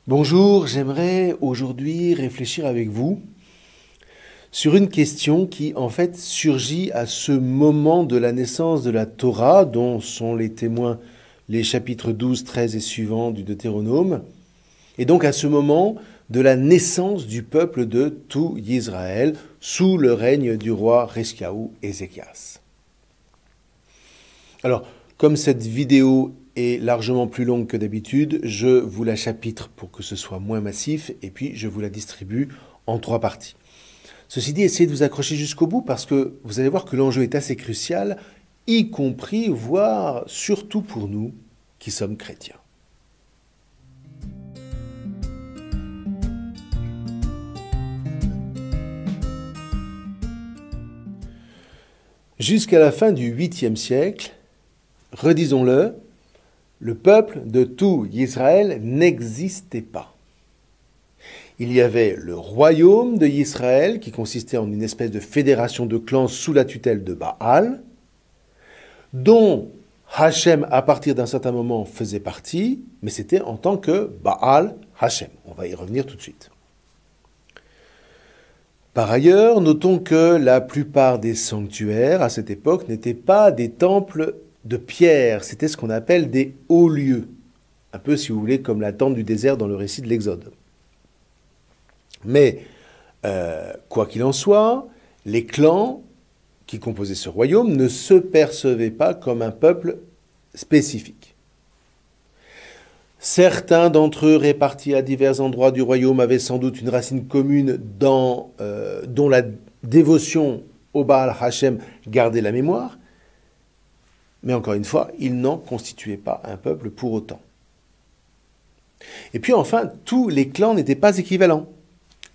Bonjour, j'aimerais aujourd'hui réfléchir avec vous sur une question qui en fait surgit à ce moment de la naissance de la Torah, dont sont les témoins les chapitres 12, 13 et suivants du Deutéronome, et donc à ce moment de la naissance du peuple de tout Israël sous le règne du roi Rescaou Ézéchias. Alors, comme cette vidéo est largement plus longue que d'habitude, je vous la chapitre pour que ce soit moins massif et puis je vous la distribue en 3 parties. Ceci dit, essayez de vous accrocher jusqu'au bout parce que vous allez voir que l'enjeu est assez crucial, y compris, voire surtout pour nous qui sommes chrétiens. Jusqu'à la fin du 8e siècle, redisons-le, le peuple de tout Israël n'existait pas. Il y avait le royaume de Israël qui consistait en une espèce de fédération de clans sous la tutelle de Baal, dont Hachem, à partir d'un certain moment, faisait partie, mais c'était en tant que Baal Hachem. On va y revenir tout de suite. Par ailleurs, notons que la plupart des sanctuaires à cette époque n'étaient pas des temples de pierre, c'était ce qu'on appelle des hauts lieux, un peu si vous voulez comme la tente du désert dans le récit de l'Exode. Mais, quoi qu'il en soit, les clans qui composaient ce royaume ne se percevaient pas comme un peuple spécifique. Certains d'entre eux, répartis à divers endroits du royaume, avaient sans doute une racine commune dont la dévotion au Baal Hachem gardait la mémoire, mais encore une fois, ils n'en constituaient pas un peuple pour autant. Et puis enfin, tous les clans n'étaient pas équivalents.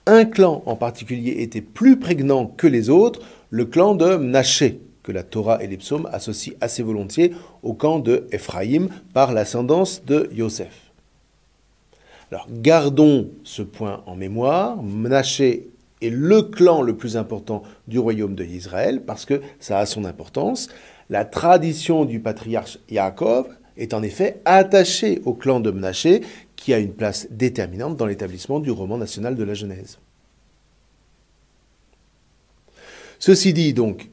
Un clan en particulier était plus prégnant que les autres, le clan de Mnaché, que la Torah et les psaumes associent assez volontiers au clan de Ephraïm par l'ascendance de Yosef. Alors gardons ce point en mémoire, Mnaché est le clan le plus important du royaume de Israël parce que ça a son importance. La tradition du patriarche Yaakov est en effet attachée au clan de Mnaché, qui a une place déterminante dans l'établissement du roman national de la Genèse. Ceci dit donc,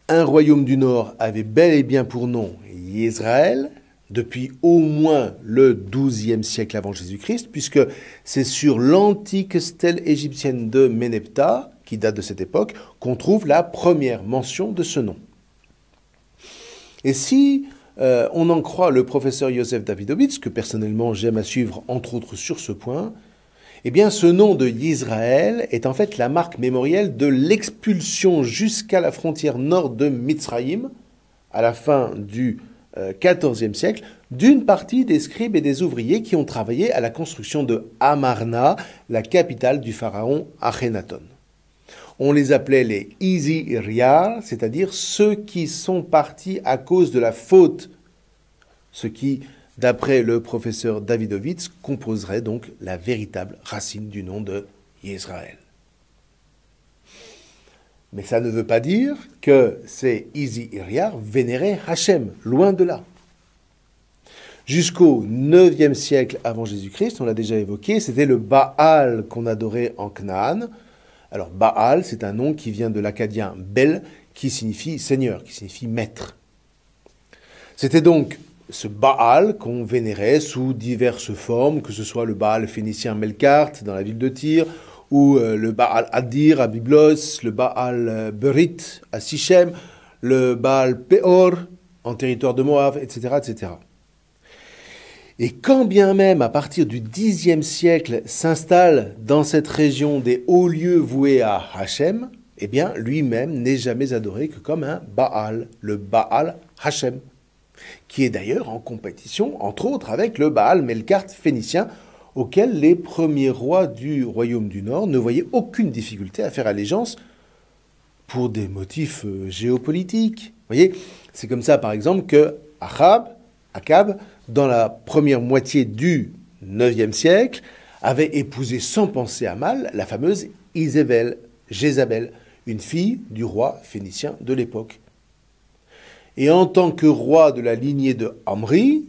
un royaume du Nord avait bel et bien pour nom Israël, depuis au moins le XIIe siècle avant Jésus-Christ, puisque c'est sur l'antique stèle égyptienne de Méneptah, qui date de cette époque, qu'on trouve la première mention de ce nom. Et si on en croit le professeur Yosef Davidovitz, que personnellement j'aime à suivre entre autres sur ce point, eh bien ce nom de Yisraël est en fait la marque mémorielle de l'expulsion jusqu'à la frontière nord de Mitzraïm, à la fin du XIVe siècle, d'une partie des scribes et des ouvriers qui ont travaillé à la construction de Amarna, la capitale du pharaon Akhenaton. On les appelait les Iziriar, c'est-à-dire ceux qui sont partis à cause de la faute, ce qui, d'après le professeur Davidovitz, composerait donc la véritable racine du nom de Yisraël. Mais ça ne veut pas dire que ces Iziriar vénéraient Hachem, loin de là. Jusqu'au IXe siècle avant Jésus-Christ, on l'a déjà évoqué, c'était le Baal qu'on adorait en Canaan. Alors Baal, c'est un nom qui vient de l'acadien Bel, qui signifie seigneur, qui signifie maître. C'était donc ce Baal qu'on vénérait sous diverses formes, que ce soit le Baal phénicien Melkart dans la ville de Tyr, ou le Baal Adir à Byblos, le Baal Berit à Sichem, le Baal Peor en territoire de Moab, etc., etc. Et quand bien même, à partir du Xe siècle, s'installent dans cette région des hauts lieux voués à Hachem, eh bien, lui-même n'est jamais adoré que comme un Baal, le Baal Hachem, qui est d'ailleurs en compétition, entre autres, avec le Baal Melkart phénicien, auquel les premiers rois du royaume du Nord ne voyaient aucune difficulté à faire allégeance pour des motifs géopolitiques. Vous voyez, c'est comme ça, par exemple, que Akab, dans la première moitié du IXe siècle, avait épousé sans penser à mal la fameuse Jézabel, une fille du roi phénicien de l'époque. Et en tant que roi de la lignée de Omri,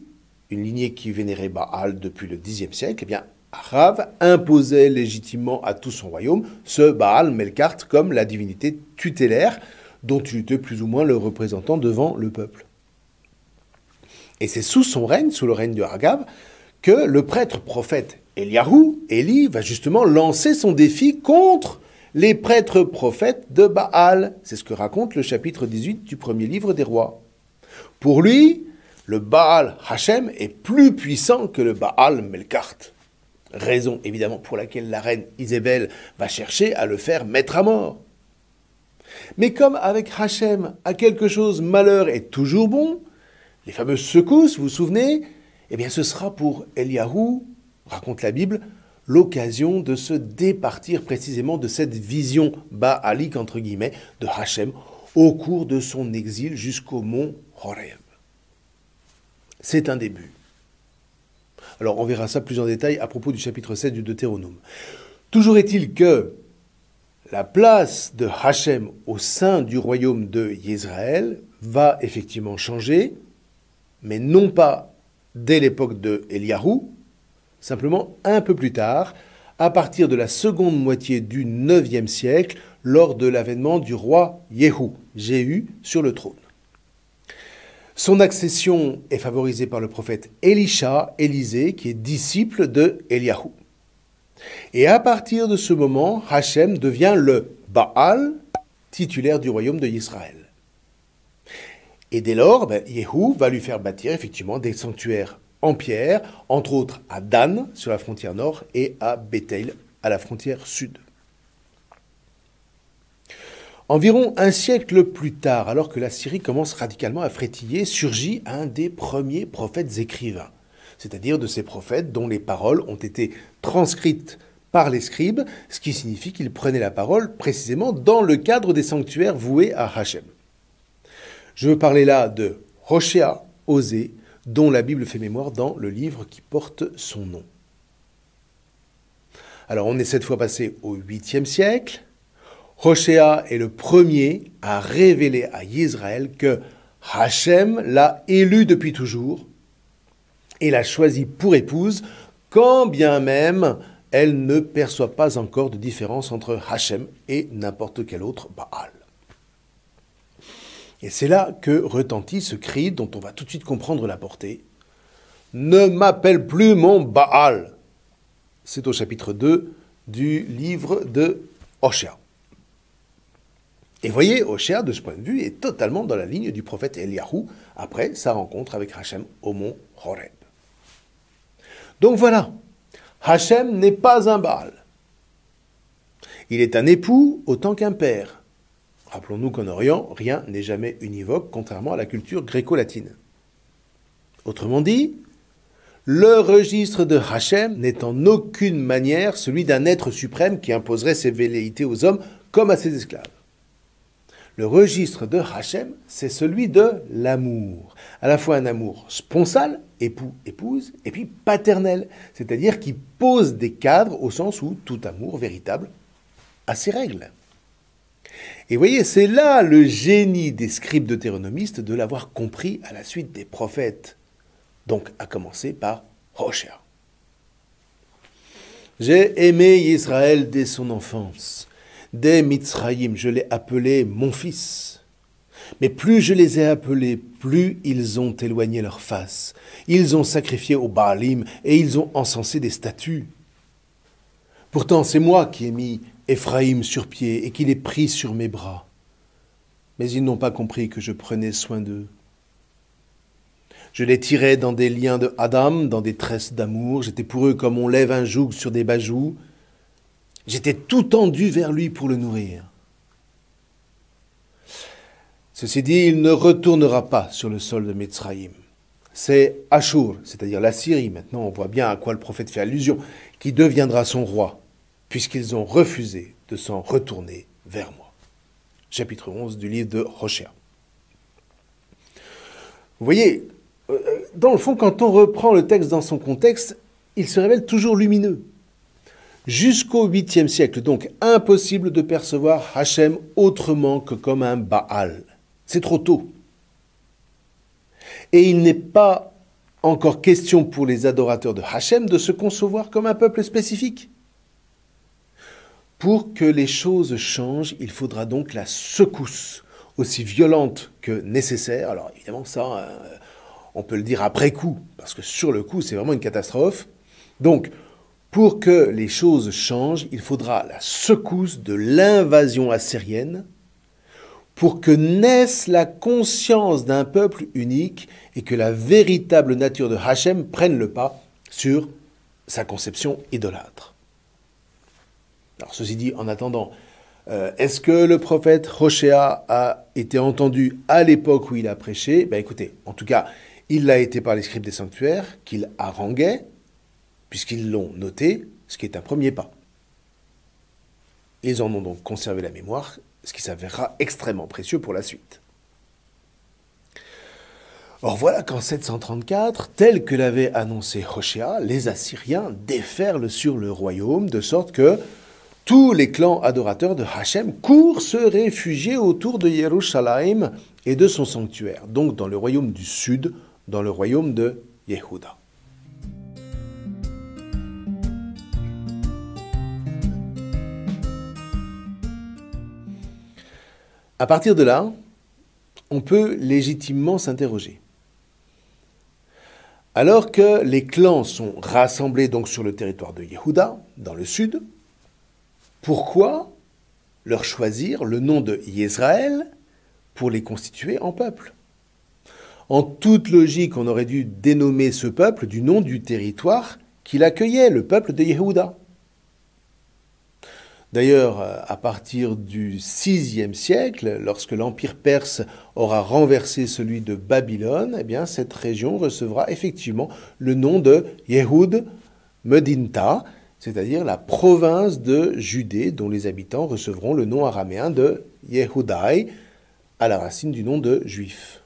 une lignée qui vénérait Baal depuis le Xe siècle, eh bien, Achav imposait légitimement à tout son royaume ce Baal Melkart comme la divinité tutélaire dont il était plus ou moins le représentant devant le peuple. Et c'est sous son règne, sous le règne de Achav, que le prêtre prophète Eliyahu, Élie, va justement lancer son défi contre les prêtres prophètes de Baal. C'est ce que raconte le chapitre 18 du premier livre des rois. Pour lui, le Baal Hachem est plus puissant que le Baal Melkart. Raison évidemment pour laquelle la reine Isabelle va chercher à le faire mettre à mort. Mais comme avec Hachem, à quelque chose malheur est toujours bon, les fameuses secousses, vous vous souvenez, eh bien ce sera pour Eliyahu, raconte la Bible, l'occasion de se départir précisément de cette vision baalique entre guillemets de Hachem au cours de son exil jusqu'au mont Horeb. C'est un début. Alors on verra ça plus en détail à propos du chapitre 7 du Deutéronome. Toujours est-il que la place de Hachem au sein du royaume de Israël va effectivement changer, mais non pas dès l'époque de Eliyahu, simplement un peu plus tard, à partir de la seconde moitié du IXe siècle, lors de l'avènement du roi Jéhu, sur le trône. Son accession est favorisée par le prophète Élisée, qui est disciple de Eliyahu. Et à partir de ce moment, Hachem devient le Baal, titulaire du royaume de Israël. Et dès lors, Jéhu va lui faire bâtir effectivement des sanctuaires en pierre, entre autres à Dan, sur la frontière nord, et à Béthel, à la frontière sud. Environ un siècle plus tard, alors que la Syrie commence radicalement à frétiller, surgit un des premiers prophètes écrivains, c'est-à-dire de ces prophètes dont les paroles ont été transcrites par les scribes, ce qui signifie qu'ils prenaient la parole précisément dans le cadre des sanctuaires voués à Hachem. Je veux parler là de Hoshea, Osée, dont la Bible fait mémoire dans le livre qui porte son nom. Alors on est cette fois passé au 8e siècle. Hoshea est le premier à révéler à Israël que Hachem l'a élu depuis toujours et l'a choisi pour épouse, quand bien même elle ne perçoit pas encore de différence entre Hachem et n'importe quel autre Baal. Et c'est là que retentit ce cri dont on va tout de suite comprendre la portée. « Ne m'appelle plus mon Baal !» C'est au chapitre 2 du livre de Hoshea. Et voyez, Hoshea, de ce point de vue, est totalement dans la ligne du prophète Eliyahu, après sa rencontre avec Hachem au mont Horeb. Donc voilà, Hachem n'est pas un Baal. Il est un époux autant qu'un père. Rappelons-nous qu'en Orient, rien n'est jamais univoque, contrairement à la culture gréco-latine. Autrement dit, le registre de Hachem n'est en aucune manière celui d'un être suprême qui imposerait ses velléités aux hommes comme à ses esclaves. Le registre de Hachem, c'est celui de l'amour. À la fois un amour sponsal, époux-épouse, et puis paternel, c'est-à-dire qui pose des cadres au sens où tout amour véritable a ses règles. Et voyez, c'est là le génie des scribes deutéronomistes de l'avoir compris à la suite des prophètes, donc à commencer par Hoshea. J'ai aimé Israël dès son enfance. Dès Mitzraïm, je l'ai appelé mon fils. Mais plus je les ai appelés, plus ils ont éloigné leur face. Ils ont sacrifié au Baalim et ils ont encensé des statues. Pourtant, c'est moi qui ai mis Éphraïm sur pied et qui l'ai pris sur mes bras. Mais ils n'ont pas compris que je prenais soin d'eux. Je les tirais dans des liens de Adam, dans des tresses d'amour. J'étais pour eux comme on lève un joug sur des bajoux. J'étais tout tendu vers lui pour le nourrir. Ceci dit, il ne retournera pas sur le sol de Mitzraïm. C'est Ashur, c'est-à-dire la Syrie, maintenant on voit bien à quoi le prophète fait allusion, qui deviendra son roi, puisqu'ils ont refusé de s'en retourner vers moi. Chapitre 11 du livre de Hoshea. Vous voyez, dans le fond, quand on reprend le texte dans son contexte, il se révèle toujours lumineux. Jusqu'au 8e siècle, donc impossible de percevoir Hachem autrement que comme un Baal. C'est trop tôt. Et il n'est pas encore question pour les adorateurs de Hachem de se concevoir comme un peuple spécifique. Pour que les choses changent, il faudra donc la secousse, aussi violente que nécessaire. Alors évidemment, ça, on peut le dire après coup, parce que sur le coup, c'est vraiment une catastrophe. Donc, pour que les choses changent, il faudra la secousse de l'invasion assyrienne, pour que naisse la conscience d'un peuple unique et que la véritable nature de Hachem prenne le pas sur sa conception idolâtre. Alors ceci dit, en attendant, est-ce que le prophète Hoshéa a été entendu à l'époque où il a prêché? Ben écoutez, en tout cas, il l'a été par les scribes des sanctuaires, qu'il haranguait, puisqu'ils l'ont noté, ce qui est un premier pas. Ils en ont donc conservé la mémoire, ce qui s'avérera extrêmement précieux pour la suite. Or voilà qu'en 734, tel que l'avait annoncé Hoshéa, les Assyriens déferlent sur le royaume, de sorte que tous les clans adorateurs de Hachem courent se réfugier autour de Yerushalayim et de son sanctuaire, donc dans le royaume du sud, dans le royaume de Yehuda. À partir de là, on peut légitimement s'interroger. Alors que les clans sont rassemblés donc sur le territoire de Yehuda, dans le sud, pourquoi leur choisir le nom de Yisraël pour les constituer en peuple? En toute logique, on aurait dû dénommer ce peuple du nom du territoire qu'il accueillait, le peuple de Yehuda. D'ailleurs, à partir du VIe siècle, lorsque l'Empire perse aura renversé celui de Babylone, eh bien, cette région recevra effectivement le nom de Yehud Medinta, c'est-à-dire la province de Judée, dont les habitants recevront le nom araméen de Yehudai, à la racine du nom de juif.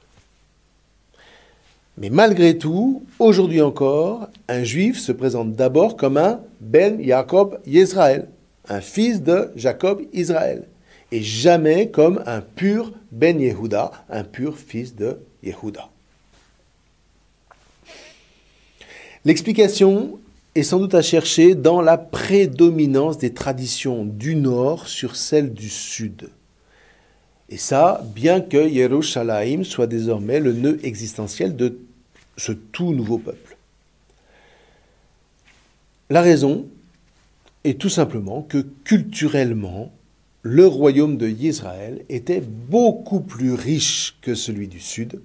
Mais malgré tout, aujourd'hui encore, un juif se présente d'abord comme un Ben Yaakov Yisraël, un fils de Jacob Israël, et jamais comme un pur Ben Yehuda, un pur fils de Yehuda. L'explication est sans doute à chercher dans la prédominance des traditions du nord sur celles du sud. Et ça, bien que Yerushalayim soit désormais le nœud existentiel de ce tout nouveau peuple. La raison est tout simplement que culturellement, le royaume de Israël était beaucoup plus riche que celui du sud,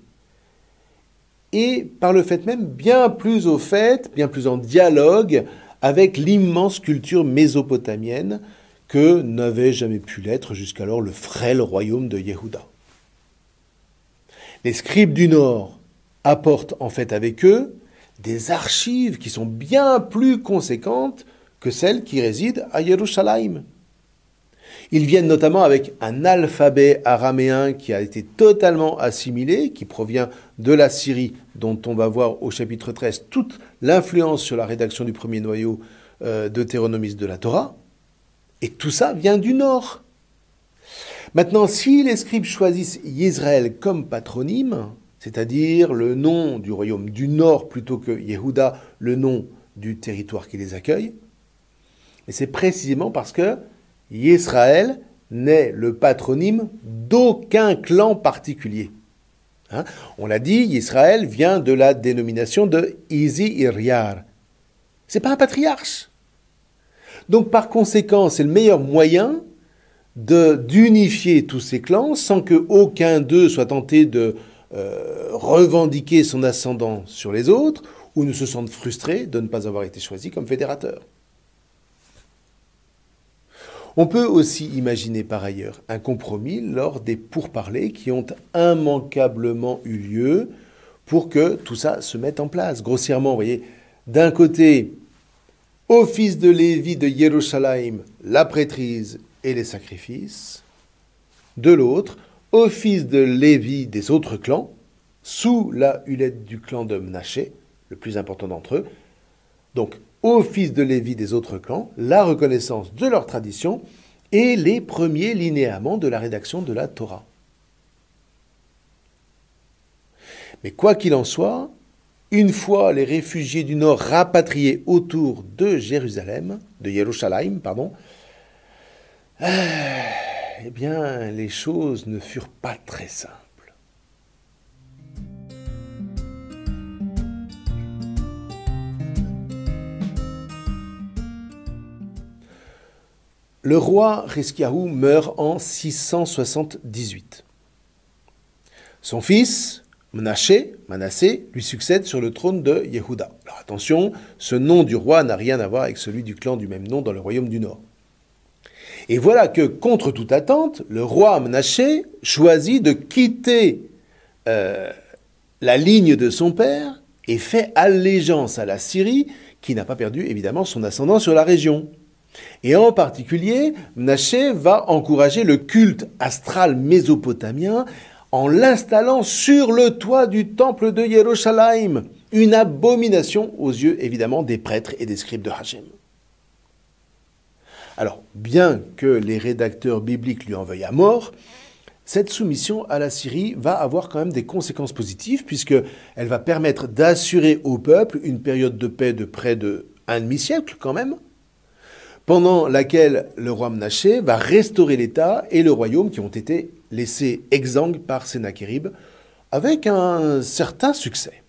et par le fait même bien plus au fait, bien plus en dialogue avec l'immense culture mésopotamienne que n'avait jamais pu l'être jusqu'alors le frêle royaume de Yehuda. Les scribes du Nord apportent en fait avec eux des archives qui sont bien plus conséquentes que celles qui résident à Yerushalayim. Ils viennent notamment avec un alphabet araméen qui a été totalement assimilé, qui provient de la Syrie, dont on va voir au chapitre 13 toute l'influence sur la rédaction du premier noyau deutéronomiste de la Torah. Et tout ça vient du Nord. Maintenant, si les scribes choisissent Yisraël comme patronyme, c'est-à-dire le nom du royaume du Nord plutôt que Yehuda, le nom du territoire qui les accueille, et c'est précisément parce que Yisraël n'est le patronyme d'aucun clan particulier. On l'a dit, Yisraël vient de la dénomination de Izi Iryar. C'est pas un patriarche. Donc par conséquent, c'est le meilleur moyen d'unifier tous ces clans sans qu'aucun d'eux soit tenté de revendiquer son ascendant sur les autres ou ne se sente frustré de ne pas avoir été choisi comme fédérateur. On peut aussi imaginer par ailleurs un compromis lors des pourparlers qui ont immanquablement eu lieu pour que tout ça se mette en place. Grossièrement, vous voyez, d'un côté, au fils de Lévi de Yerushalayim, la prêtrise et les sacrifices. De l'autre, au fils de Lévi des autres clans, sous la hulette du clan de Mnaché, le plus important d'entre eux. Donc, aux fils de Lévi des autres clans, la reconnaissance de leur tradition et les premiers linéaments de la rédaction de la Torah. Mais quoi qu'il en soit, une fois les réfugiés du Nord rapatriés autour de Yerushalayim, pardon, eh bien, les choses ne furent pas très simples. Le roi Hiskiyahu meurt en 678. Son fils, Manassé, lui succède sur le trône de Yehuda. Alors attention, ce nom du roi n'a rien à voir avec celui du clan du même nom dans le royaume du Nord. Et voilà que, contre toute attente, le roi Manassé choisit de quitter la ligne de son père et fait allégeance à la Syrie, qui n'a pas perdu évidemment son ascendant sur la région. Et en particulier, Mnaché va encourager le culte astral mésopotamien en l'installant sur le toit du temple de Yerushalayim, une abomination aux yeux évidemment des prêtres et des scribes de Hachem. Alors, bien que les rédacteurs bibliques lui en veuillent à mort, cette soumission à la Syrie va avoir quand même des conséquences positives, puisqu'elle va permettre d'assurer au peuple une période de paix de près d'un demi-siècle quand même, pendant laquelle le roi Mnaché va restaurer l'État et le royaume qui ont été laissés exsangues par Sennachérib, avec un certain succès.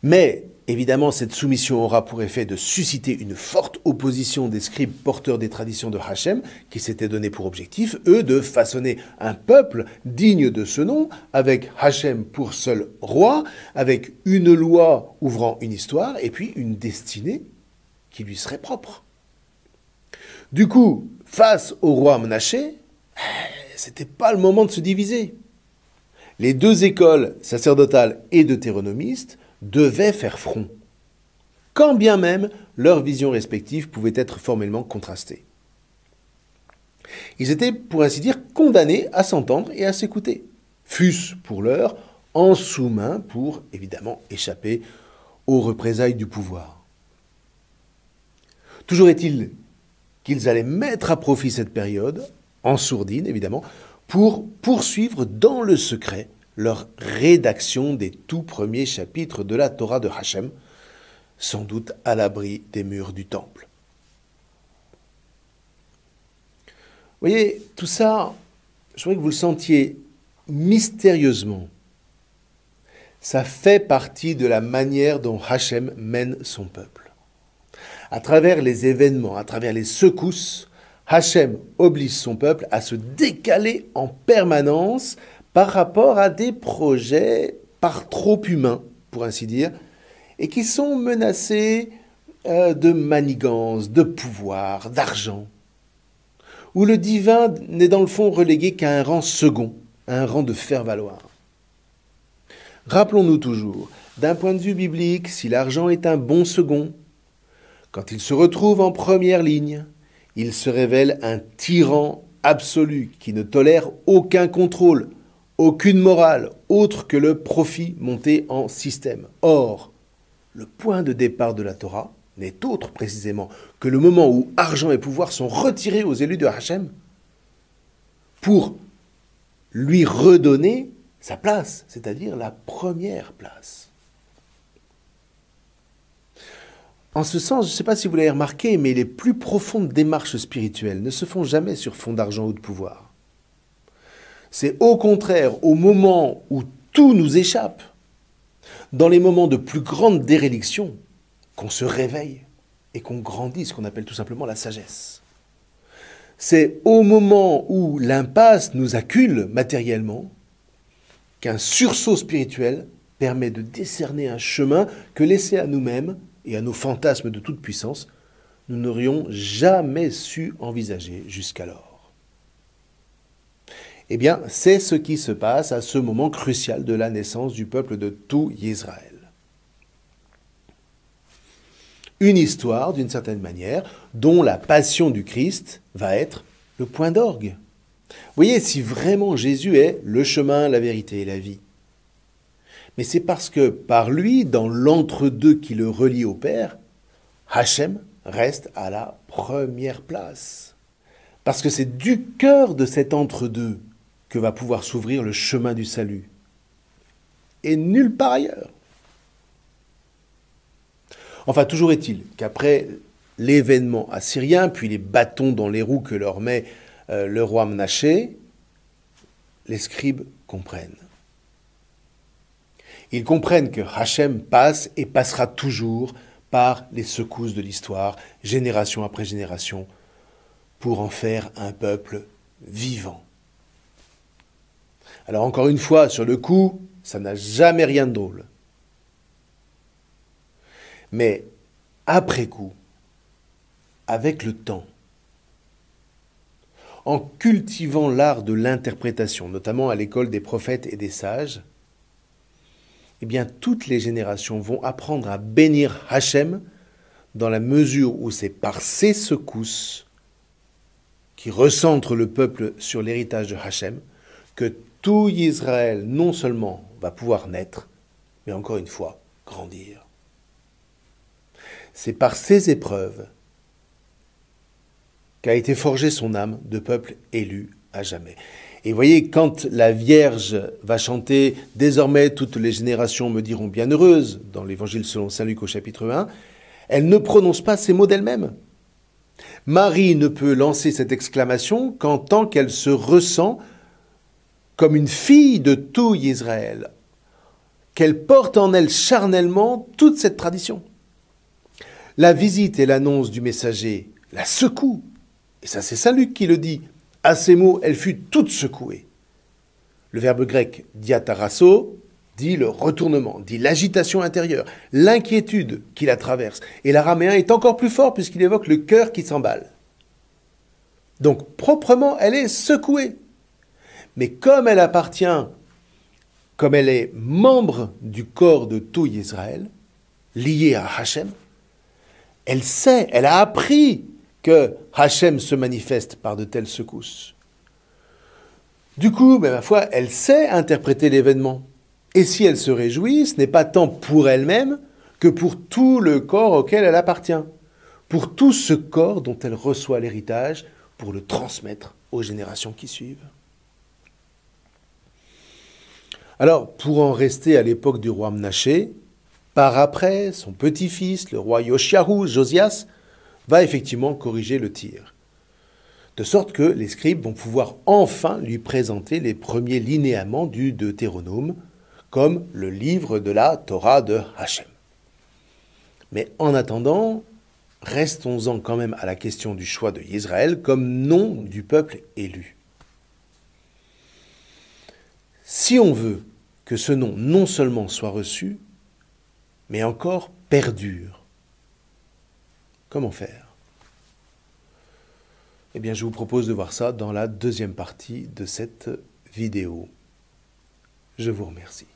Mais, évidemment, cette soumission aura pour effet de susciter une forte opposition des scribes porteurs des traditions de Hachem, qui s'étaient donné pour objectif, eux, de façonner un peuple digne de ce nom, avec Hachem pour seul roi, avec une loi ouvrant une histoire, et puis une destinée qui lui serait propre. Du coup, face au roi Mnaché, c'était pas le moment de se diviser. Les deux écoles sacerdotales et deutéronomistes devaient faire front, quand bien même leurs visions respectives pouvaient être formellement contrastées. Ils étaient, pour ainsi dire, condamnés à s'entendre et à s'écouter, fût-ce pour l'heure en sous-main pour, évidemment, échapper aux représailles du pouvoir. Toujours est-il qu'ils allaient mettre à profit cette période, en sourdine évidemment, pour poursuivre dans le secret leur rédaction des tout premiers chapitres de la Torah de Hachem, sans doute à l'abri des murs du temple. Vous voyez, tout ça, je voudrais que vous le sentiez mystérieusement. Ça fait partie de la manière dont Hachem mène son peuple. À travers les événements, à travers les secousses, Hachem oblige son peuple à se décaler en permanence par rapport à des projets par trop humains, pour ainsi dire, et qui sont menacés de manigance, de pouvoir, d'argent, où le divin n'est dans le fond relégué qu'à un rang second, à un rang de faire-valoir. Rappelons-nous toujours, d'un point de vue biblique, si l'argent est un bon second, quand il se retrouve en première ligne, il se révèle un tyran absolu qui ne tolère aucun contrôle, aucune morale, autre que le profit monté en système. Or, le point de départ de la Torah n'est autre précisément que le moment où argent et pouvoir sont retirés aux élus de Hachem pour lui redonner sa place, c'est-à-dire la première place. En ce sens, je ne sais pas si vous l'avez remarqué, mais les plus profondes démarches spirituelles ne se font jamais sur fond d'argent ou de pouvoir. C'est au contraire au moment où tout nous échappe, dans les moments de plus grande déréliction, qu'on se réveille et qu'on grandit, ce qu'on appelle tout simplement la sagesse. C'est au moment où l'impasse nous accule matériellement qu'un sursaut spirituel permet de décerner un chemin que laissé à nous-mêmes et à nos fantasmes de toute puissance, nous n'aurions jamais su envisager jusqu'alors. Eh bien, c'est ce qui se passe à ce moment crucial de la naissance du peuple de tout Israël. Une histoire, d'une certaine manière, dont la passion du Christ va être le point d'orgue. Vous voyez, si vraiment Jésus est le chemin, la vérité et la vie, mais c'est parce que par lui, dans l'entre-deux qui le relie au Père, Hachem reste à la première place. Parce que c'est du cœur de cet entre-deux que va pouvoir s'ouvrir le chemin du salut. Et nulle part ailleurs. Enfin, toujours est-il qu'après l'événement assyrien, puis les bâtons dans les roues que leur met le roi Menaché, les scribes comprennent. Ils comprennent que Hachem passe et passera toujours par les secousses de l'histoire, génération après génération, pour en faire un peuple vivant. Alors encore une fois, sur le coup, ça n'a jamais rien de drôle. Mais après coup, avec le temps, en cultivant l'art de l'interprétation, notamment à l'école des prophètes et des sages, eh bien toutes les générations vont apprendre à bénir Hachem dans la mesure où c'est par ces secousses qui recentrent le peuple sur l'héritage de Hachem que tout Israël non seulement va pouvoir naître, mais encore une fois, grandir. C'est par ces épreuves qu'a été forgée son âme de peuple élu à jamais. Et vous voyez, quand la Vierge va chanter « Désormais toutes les générations me diront bienheureuse » dans l'Évangile selon saint Luc au chapitre 1, elle ne prononce pas ces mots d'elle-même. Marie ne peut lancer cette exclamation qu'en tant qu'elle se ressent comme une fille de tout Israël, qu'elle porte en elle charnellement toute cette tradition. La visite et l'annonce du messager la secouent, et ça c'est saint Luc qui le dit. À ces mots, elle fut toute secouée. Le verbe grec diatarasso dit le retournement, dit l'agitation intérieure, l'inquiétude qui la traverse. Et l'araméen est encore plus fort puisqu'il évoque le cœur qui s'emballe. Donc proprement, elle est secouée. Mais comme elle appartient, comme elle est membre du corps de tout Israël, liée à Hachem, elle sait, elle a appris que Hachem se manifeste par de telles secousses. Du coup, ma foi, elle sait interpréter l'événement. Et si elle se réjouit, ce n'est pas tant pour elle-même que pour tout le corps auquel elle appartient, pour tout ce corps dont elle reçoit l'héritage pour le transmettre aux générations qui suivent. Alors, pour en rester à l'époque du roi Menaché, par après, son petit-fils, le roi Yoshiahu, Josias, va effectivement corriger le tir. De sorte que les scribes vont pouvoir enfin lui présenter les premiers linéaments du Deutéronome, comme le livre de la Torah de Hachem. Mais en attendant, restons-en quand même à la question du choix de Israël comme nom du peuple élu. Si on veut que ce nom non seulement soit reçu, mais encore perdure, comment faire ? Eh bien, je vous propose de voir ça dans la deuxième partie de cette vidéo. Je vous remercie.